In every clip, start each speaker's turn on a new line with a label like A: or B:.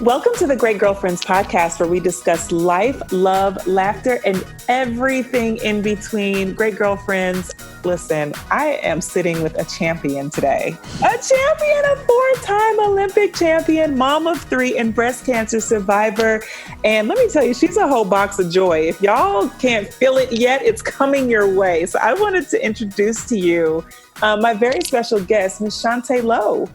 A: Welcome to the Great Girlfriends podcast, where we discuss life, love, laughter, and everything in between. Great girlfriends, listen, I am sitting with a champion today. A champion, a four-time Olympic champion, mom of three, and breast cancer survivor. And let me tell you, she's a whole box of joy. If y'all can't feel it yet, it's coming your way. So I wanted to introduce to you my very special guest, Ms. Chaunte Lowe.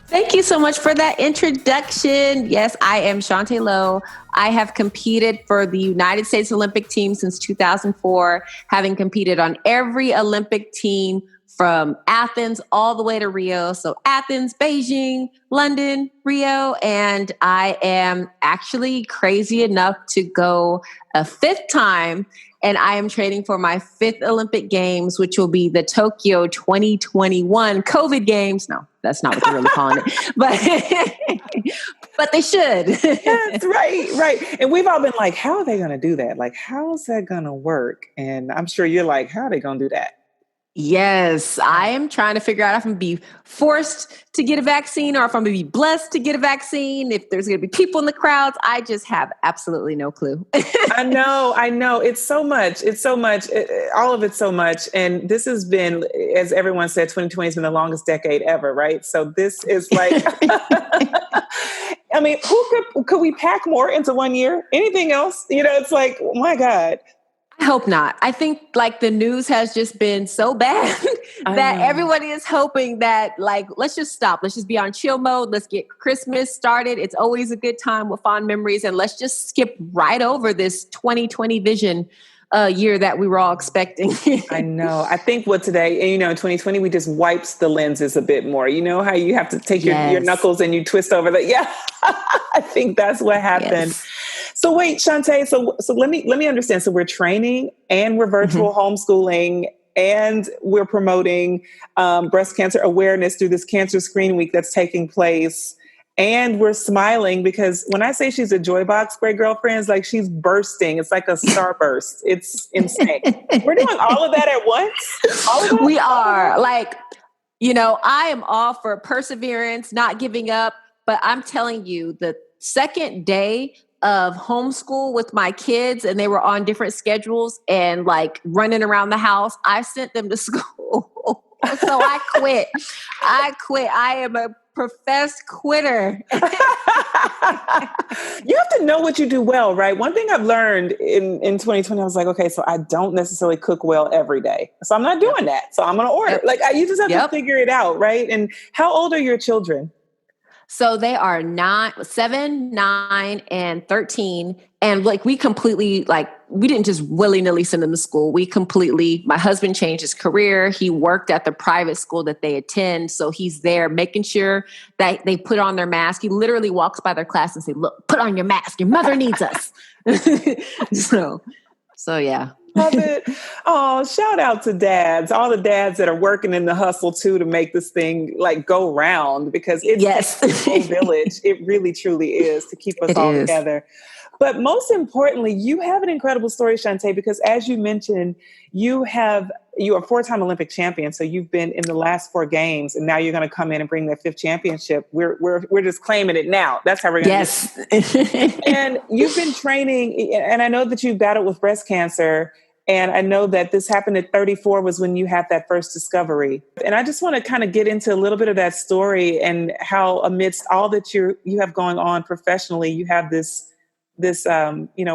B: Thank you so much for that introduction. Yes, I am Chaunte Lowe. I have competed for the United States Olympic team since 2004, having competed on every Olympic team from Athens all the way to Rio. So Athens, Beijing, London, Rio, and I am actually crazy enough to go a fifth time. And I am training for my fifth Olympic Games, which will be the Tokyo 2021 COVID Games. No, that's not what they're really calling it. But they should.
A: That's right. And we've all been like, how are they going to do that? Like, how is that going to work? And I'm sure you're like, how are they going to do that?
B: Yes, I am trying to figure out if I'm going to be forced to get a vaccine or if I'm going to be blessed to get a vaccine, if there's going to be people in the crowds. I just have absolutely no clue.
A: I know. It's so much. All of it's so much. And this has been, as everyone said, 2020 has been the longest decade ever, right? So this is like, I mean, could we pack more into 1 year? Anything else? It's like, oh my God.
B: I hope not. I think like the news has just been so bad that everybody is hoping that like, let's just stop. Let's just be on chill mode. Let's get Christmas started. It's always a good time with fond memories. And let's just skip right over this 2020 vision year that we were all expecting.
A: I know. I think what today, in 2020, we just wiped the lenses a bit more. You know how you have to take your knuckles and you twist over the, I think that's what happened.
B: Yes.
A: So wait, Chaunte, so let me understand. So we're training and we're virtual homeschooling and we're promoting breast cancer awareness through this cancer screening week that's taking place. And we're smiling because when I say she's a joy box, Great Girlfriends, like she's bursting. It's like a starburst. It's insane. We're doing all of that at once.
B: We are like, I am all for perseverance, not giving up. But I'm telling you, the second day of homeschool with my kids, and they were on different schedules and like running around the house, I sent them to school. So I quit. I am a professed quitter. You
A: have to know what you do well, right? One thing I've learned in 2020, I was like, okay, so I don't necessarily cook well every day. So I'm not doing that. So I'm going to order. Like you just have to figure it out, right? And how old are your children?
B: So they are 7, 9, and 13. And like we completely, we didn't just willy-nilly send them to school. My husband changed his career. He worked at the private school that they attend. So he's there making sure that they put on their mask. He literally walks by their class and say, look, put on your mask. Your mother needs us. So yeah.
A: Love it. Oh, shout out to dads, all the dads that are working in the hustle too to make this thing like go round, because it's a village. It really, truly is, to keep us all together. But most importantly, you have an incredible story, Chaunte, because as you mentioned, you are a four-time Olympic champion. So you've been in the last 4 games, and now you're going to come in and bring that 5th championship. We're just claiming it now. That's how we're going to do it. And you've been training, and I know that you've battled with breast cancer. And I know that this happened at 34 was when you had that first discovery. And I just want to kind of get into a little bit of that story and how amidst all that you have going on professionally, you have this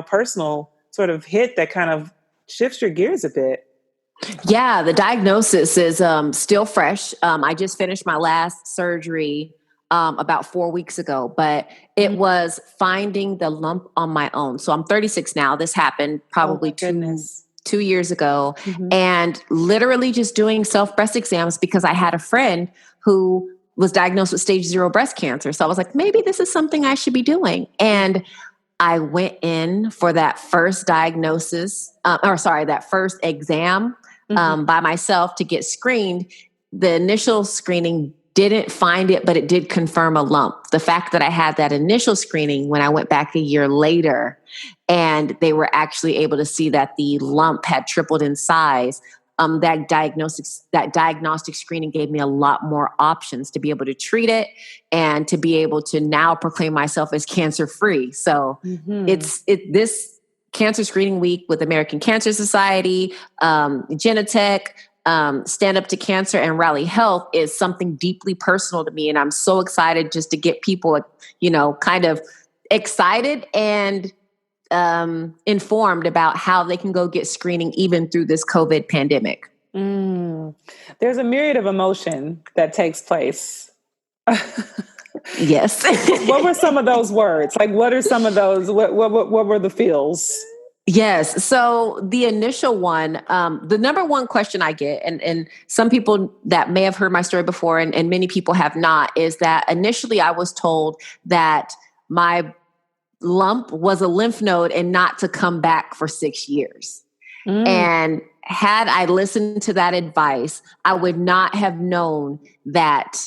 A: personal sort of hit that kind of shifts your gears a bit.
B: Yeah, the diagnosis is still fresh. I just finished my last surgery about 4 weeks ago, but it was finding the lump on my own. So I'm 36 now. This happened probably 2 years ago, and literally just doing self-breast exams because I had a friend who was diagnosed with stage 0 breast cancer. So I was like, maybe this is something I should be doing. And I went in for that first that first exam by myself to get screened. The initial screening didn't find it, but it did confirm a lump. The fact that I had that initial screening when I went back a year later and they were actually able to see that the lump had tripled in size that diagnostic screening gave me a lot more options to be able to treat it and to be able to now proclaim myself as cancer free. So this Cancer Screening Week with American Cancer Society, Genentech, Stand Up to Cancer, and Rally Health is something deeply personal to me. And I'm so excited just to get people, kind of excited and informed about how they can go get screening even through this COVID pandemic.
A: There's a myriad of emotion that takes place.
B: Yes.
A: What were some of those words? Like, what are some of those? What were the feels?
B: Yes. So the initial one, the number one question I get, and some people that may have heard my story before and many people have not, is that initially I was told that my lump was a lymph node and not to come back for 6 years. And had I listened to that advice, I would not have known that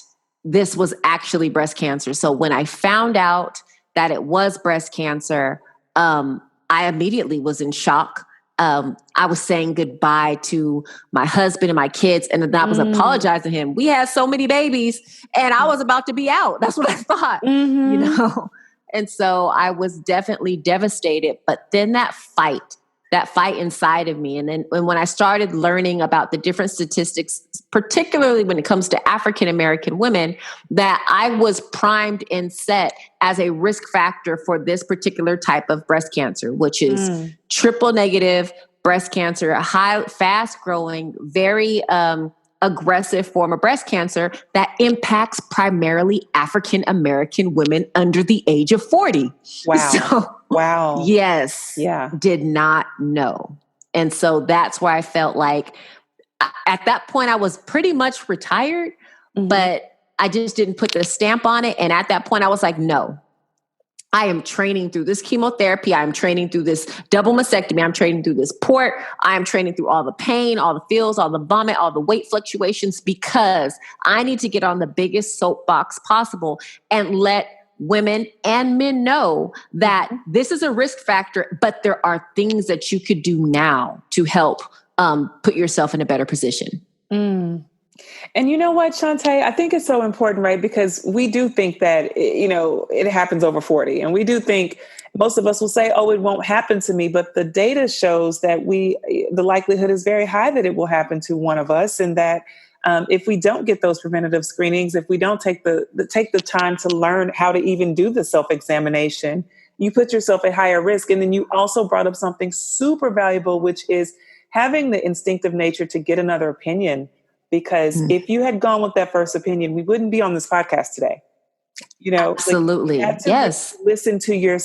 B: this was actually breast cancer. So when I found out that it was breast cancer, I immediately was in shock. I was saying goodbye to my husband and my kids, and I was apologizing to him. We had so many babies and I was about to be out. That's what I thought, And so I was definitely devastated. But then that fight inside of me. And then when I started learning about the different statistics, particularly when it comes to African-American women, that I was primed and set as a risk factor for this particular type of breast cancer, which is triple negative breast cancer, a high, fast growing, very aggressive form of breast cancer that impacts primarily African-American women under the age of 40.
A: Wow. Wow.
B: Yes.
A: Yeah.
B: Did not know. And so that's why I felt like at that point I was pretty much retired, but I just didn't put the stamp on it. And at that point I was like, no, I am training through this chemotherapy. I'm training through this double mastectomy. I'm training through this port. I'm training through all the pain, all the feels, all the vomit, all the weight fluctuations, because I need to get on the biggest soapbox possible and let women and men know that this is a risk factor, but there are things that you could do now to help put yourself in a better position.
A: And you know what, Chaunte, I think it's so important, right? Because we do think that, it happens over 40. And we do think most of us will say, oh, it won't happen to me. But the data shows that the likelihood is very high that it will happen to one of us. And that if we don't get those preventative screenings, if we don't take the time to learn how to even do the self-examination, you put yourself at higher risk. And then you also brought up something super valuable, which is having the instinctive nature to get another opinion. Because if you had gone with that first opinion, we wouldn't be on this podcast today.
B: Absolutely.
A: You had to
B: yes.
A: Listen to your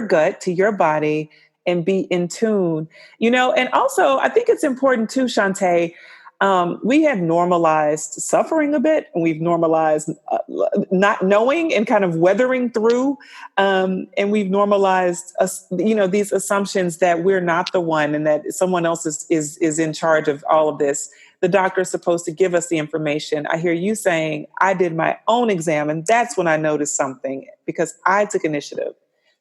A: gut, to your body, and be in tune. And also I think it's important too, Chaunte. We have normalized suffering a bit, and we've normalized not knowing and kind of weathering through. And we've normalized, these assumptions that we're not the one and that someone else is in charge of all of this. The doctor is supposed to give us the information. I hear you saying, I did my own exam, and that's when I noticed something because I took initiative.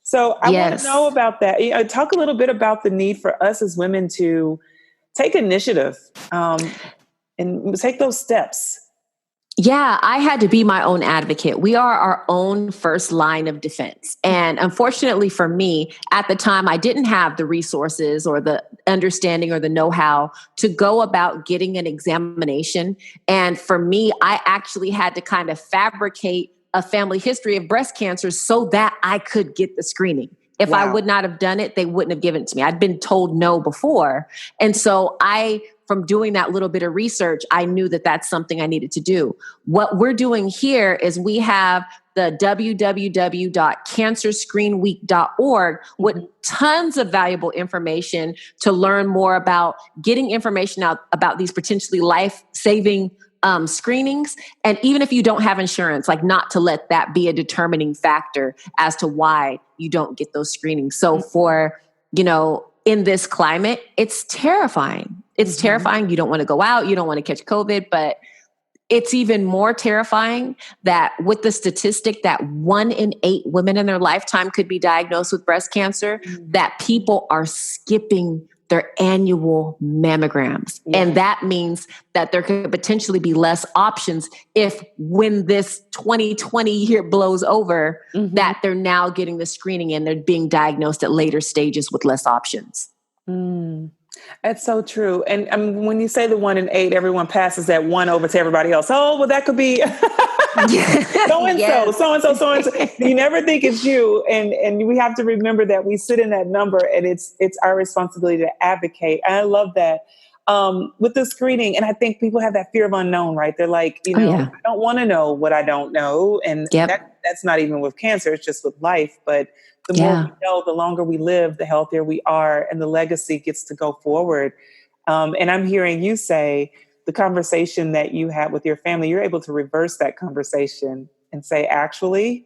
A: So I want to know about that. Talk a little bit about the need for us as women to take initiative and take those steps.
B: Yeah, I had to be my own advocate. We are our own first line of defense. And unfortunately for me, at the time, I didn't have the resources or the understanding or the know-how to go about getting an examination. And for me, I actually had to kind of fabricate a family history of breast cancer so that I could get the screening. If I would not have done it, they wouldn't have given it to me. I'd been told no before. And so from doing that little bit of research, I knew that that's something I needed to do. What we're doing here is we have the www.cancerscreenweek.org with tons of valuable information to learn more about getting information out about these potentially life-saving screenings. And even if you don't have insurance, like not to let that be a determining factor as to why you don't get those screenings. So for, in this climate, it's terrifying. It's terrifying. You don't want to go out. You don't want to catch COVID, but it's even more terrifying that with the statistic that 1 in 8 women in their lifetime could be diagnosed with breast cancer, that people are skipping their annual mammograms. Yeah. And that means that there could potentially be less options if when this 2020 year blows over, that they're now getting the screening and they're being diagnosed at later stages with less options.
A: That's so true. And when you say the 1 in 8, everyone passes that 1 over to everybody else. Oh, well, that could be so-and-so. You never think it's you. And we have to remember that we sit in that number, and it's our responsibility to advocate. And I love that. With the screening, and I think people have that fear of unknown, right? They're like, I don't want to know what I don't know. And that's not even with cancer, it's just with life. But the more we know, the longer we live, the healthier we are, and the legacy gets to go forward. And I'm hearing you say the conversation that you had with your family, you're able to reverse that conversation and say, actually,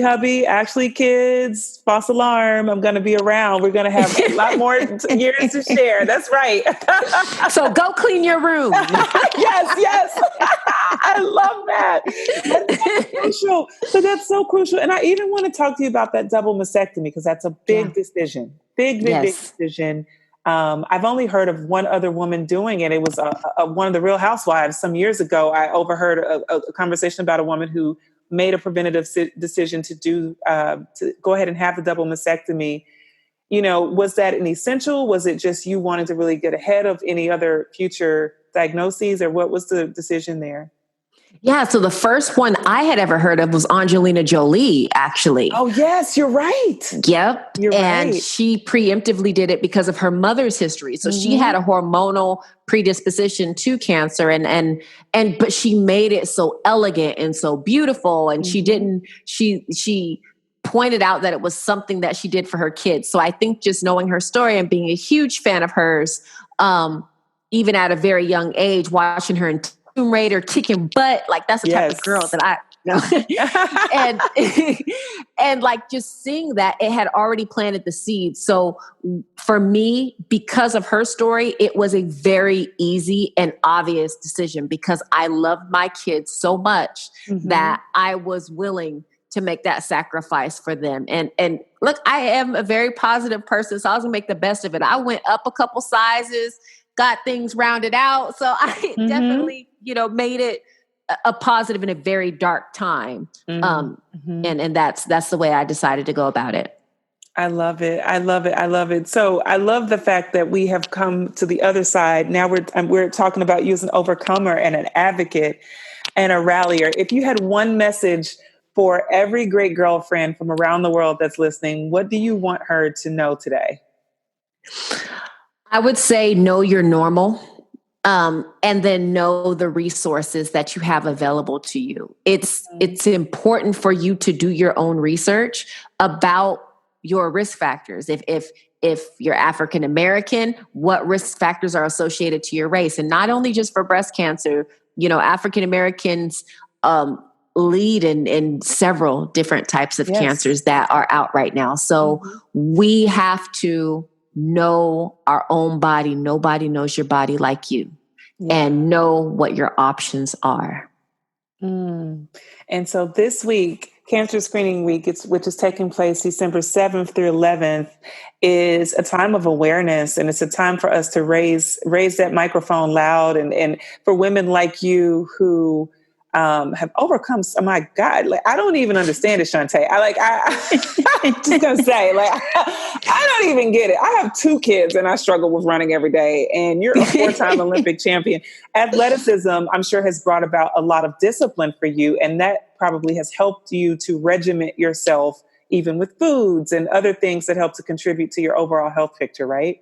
A: hubby, actually, kids, false alarm, I'm going to be around. We're going to have a lot more years to share. That's right.
B: So go clean your room.
A: Yes. I love that. That's crucial. So that's so crucial. And I even want to talk to you about that double mastectomy, because that's a big decision. Big decision. I've only heard of one other woman doing it. It was one of the Real Housewives some years ago. I overheard a conversation about a woman who made a preventative decision to go ahead and have the double mastectomy. Was that an essential? Was it just you wanting to really get ahead of any other future diagnoses, or what was the decision there?
B: Yeah. So the first one I had ever heard of was Angelina Jolie, actually.
A: Oh, yes, you're right.
B: Yep. And she preemptively did it because of her mother's history. So she had a hormonal predisposition to cancer, but she made it so elegant and so beautiful. And she pointed out that it was something that she did for her kids. So I think just knowing her story and being a huge fan of hers, even at a very young age, watching her in Tomb Raider kicking butt, like that's the type of girl that I know. and like just seeing that, it had already planted the seed. So for me, because of her story, it was a very easy and obvious decision, because I loved my kids so much that I was willing to make that sacrifice for them. And look, I am a very positive person, so I was gonna make the best of it. I went up a couple sizes, got things rounded out. So I definitely, made it a positive in a very dark time. And that's the way I decided to go about it.
A: I love it. So I love the fact that we have come to the other side. Now we're talking about you as an overcomer and an advocate and a rallier. If you had one message for every great girlfriend from around the world that's listening, what do you want her to know today?
B: I would say know you're normal, and then know the resources that you have available to you. It's important for you to do your own research about your risk factors. If you're African American, what risk factors are associated to your race? And not only just for breast cancer, African Americans lead in several different types of cancers that are out right now. So we have to know our own body. Nobody knows your body like you, and know what your options are.
A: And so this week, Cancer Screening Week, which is taking place December 7th through 11th, is a time of awareness, and it's a time for us to raise that microphone loud, and for women like you who have overcome. Oh my God! Like, I don't even understand it, Chaunte. I'm just gonna say, I don't even get it. I have 2 kids, and I struggle with running every day. And you're a 4-time Olympic champion. Athleticism, I'm sure, has brought about a lot of discipline for you, and that probably has helped you to regiment yourself, even with foods and other things that help to contribute to your overall health picture, right?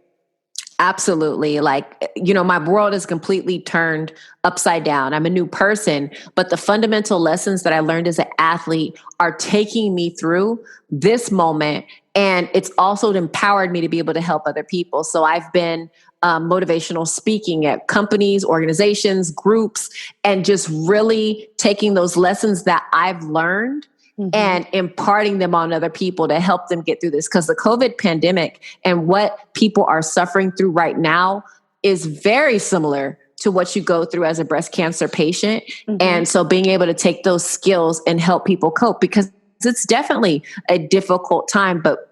B: Absolutely. My world is completely turned upside down. I'm a new person, but the fundamental lessons that I learned as an athlete are taking me through this moment. And it's also empowered me to be able to help other people. So I've been motivational speaking at companies, organizations, groups, and just really taking those lessons that I've learned and imparting them on other people to help them get through this. Because the COVID pandemic and what people are suffering through right now is very similar to what you go through as a breast cancer patient. And so being able to take those skills and help people cope, because it's definitely a difficult time, but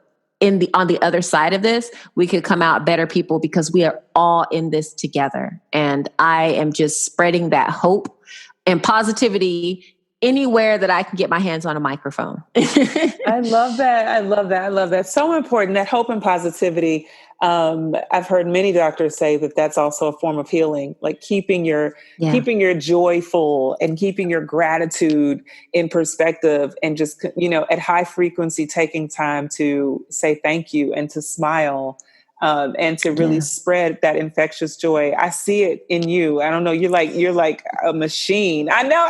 B: on the other side of this, we could come out better people because we are all in this together. And I am just spreading that hope and positivity anywhere that I can get my hands on a microphone.
A: I love that. I love that. I love that. So important, that hope and positivity. I've heard many doctors say that that's also a form of healing, like keeping your joy full and keeping your gratitude in perspective, and just, at high frequency, taking time to say thank you and to smile. And to really spread that infectious joy. I see it in you. I don't know. You're like a machine. I know.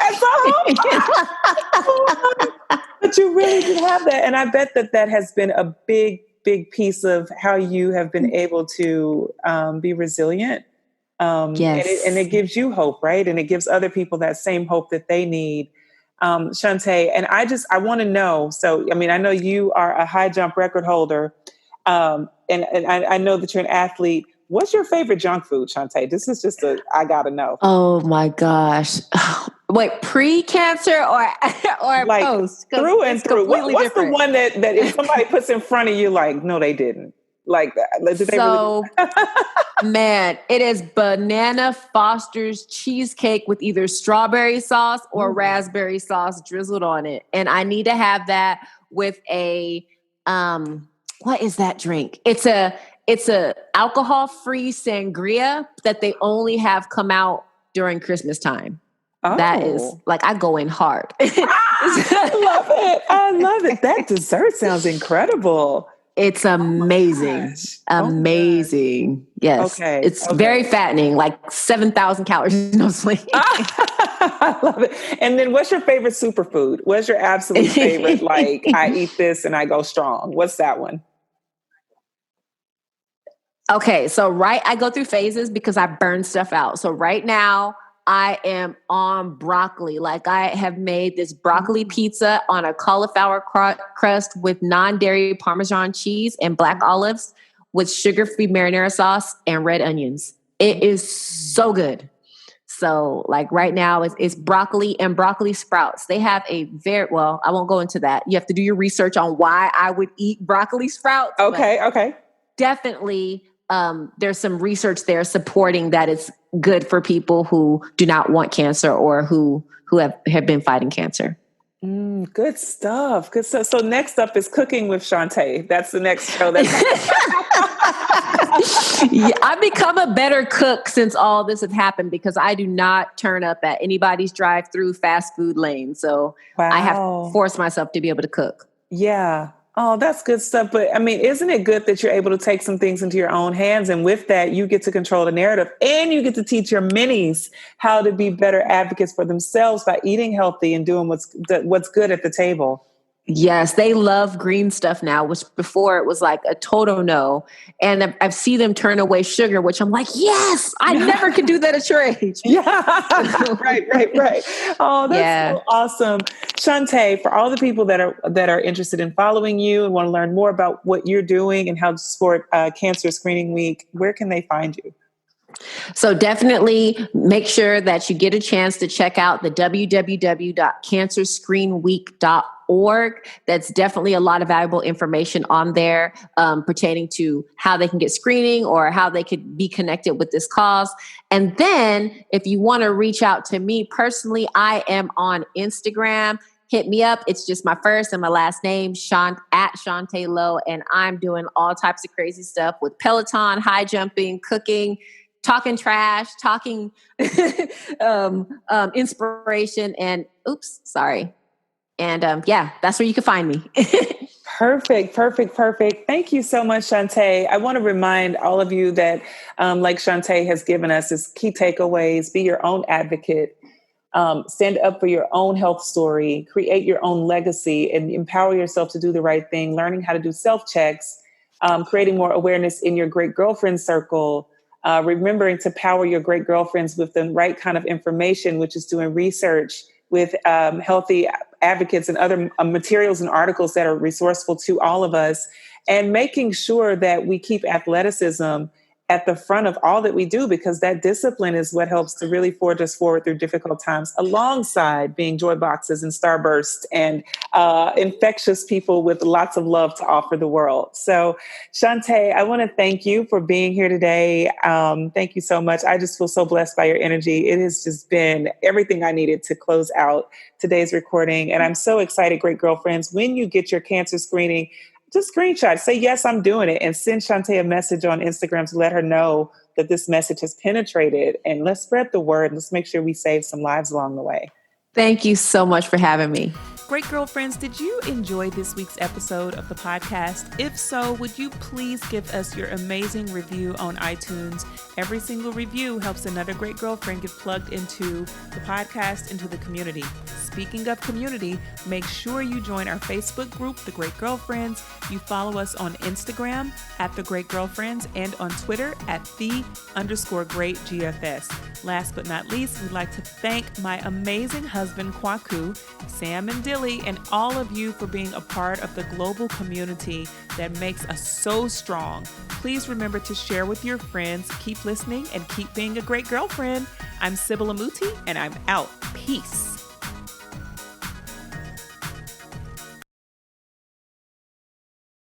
A: But you really do have that. And I bet that has been a big, big piece of how you have been able to be resilient. And it gives you hope, right? And it gives other people that same hope that they need. Chaunte, and I want to know. So, I know you are a high jump record holder. And I know that you're an athlete. What's your favorite junk food, Chaunte? This is just I gotta know.
B: Oh my gosh. Wait, pre-cancer or
A: like
B: post?
A: Through and through. What's different. The one that if somebody puts in front of you, like, no, they didn't. Like, did they really?
B: Man, it is Banana Foster's cheesecake with either strawberry sauce or raspberry sauce drizzled on it. And I need to have that with a, what is that drink? It's a alcohol-free sangria that they only have come out during Christmas time. Oh. That is I go in hard.
A: I love it. That dessert sounds incredible.
B: It's amazing. Amazing. Yes. Okay. It's very fattening, like 7,000 calories. No sleep.
A: I love it. And then what's your favorite superfood? What's your absolute favorite? Like, I eat this and I go strong. What's that one?
B: Okay. So I go through phases because I burn stuff out. So right now I am on broccoli. Like, I have made this broccoli pizza on a cauliflower crust with non-dairy Parmesan cheese and black olives with sugar-free marinara sauce and red onions. It is so good. So right now it's broccoli and broccoli sprouts. They have a I won't go into that. You have to do your research on why I would eat broccoli sprouts.
A: Okay.
B: Definitely. There's some research there supporting that it's good for people who do not want cancer or who have been fighting cancer.
A: Good stuff. Good stuff. So next up is Cooking with Chaunte. That's the next show.
B: I've become a better cook since all this has happened because I do not turn up at anybody's drive-through fast food lane. So I have forced myself to be able to cook.
A: Yeah. Oh, that's good stuff. But isn't it good that you're able to take some things into your own hands? And with that, you get to control the narrative and you get to teach your minis how to be better advocates for themselves by eating healthy and doing what's good at the table.
B: Yes, they love green stuff now, which before it was like a total no. And I've seen them turn away sugar, which I'm like, yes, I never could do that at your age.
A: Yeah, right. Oh, that's so awesome. Chaunte, for all the people that are interested in following you and want to learn more about what you're doing and how to support Cancer Screening Week, where can they find you?
B: So definitely make sure that you get a chance to check out the www.cancerscreenweek.org. That's definitely a lot of valuable information on there pertaining to how they can get screening or how they could be connected with this cause. And then if you want to reach out to me personally, I am on Instagram. Hit me up. It's just my first and my last name, at Chaunte Lowe. And I'm doing all types of crazy stuff with Peloton, high jumping, cooking, talking trash, talking inspiration, and And that's where you can find me.
A: Perfect. Thank you so much, Chaunte. I want to remind all of you that, like Chaunte has given us, is key takeaways: be your own advocate, stand up for your own health story, create your own legacy, and empower yourself to do the right thing, learning how to do self-checks, creating more awareness in your great girlfriend circle, remembering to power your great girlfriends with the right kind of information, which is doing research with healthy advocates and other materials and articles that are resourceful to all of us, and making sure that we keep athleticism at the front of all that we do, because that discipline is what helps to really forge us forward through difficult times, alongside being joy boxes and starburst and infectious people with lots of love to offer the world. So Chaunte, I want to thank you for being here today. Thank you so much. I just feel so blessed by your energy. It has just been everything I needed to close out today's recording. And I'm so excited, great girlfriends, when you get your cancer screening, just screenshot, say, yes, I'm doing it, and send Chaunte a message on Instagram to let her know that this message has penetrated, and let's spread the word. Let's make sure we save some lives along the way.
B: Thank you so much for having me.
C: Great girlfriends, did you enjoy this week's episode of the podcast? If so, would you please give us your amazing review on iTunes? Every single review helps another great girlfriend get plugged into the podcast, into the community. Speaking of community, make sure you join our Facebook group, The Great Girlfriends. You follow us on Instagram at The Great Girlfriends and on Twitter at @the_greatGFS. Last but not least, we'd like to thank my amazing husband, Kwaku, Sam and Dilly, and all of you for being a part of the global community that makes us so strong. Please remember to share with your friends, keep listening, and keep being a great girlfriend. I'm Sybil Amuti, and I'm out. Peace.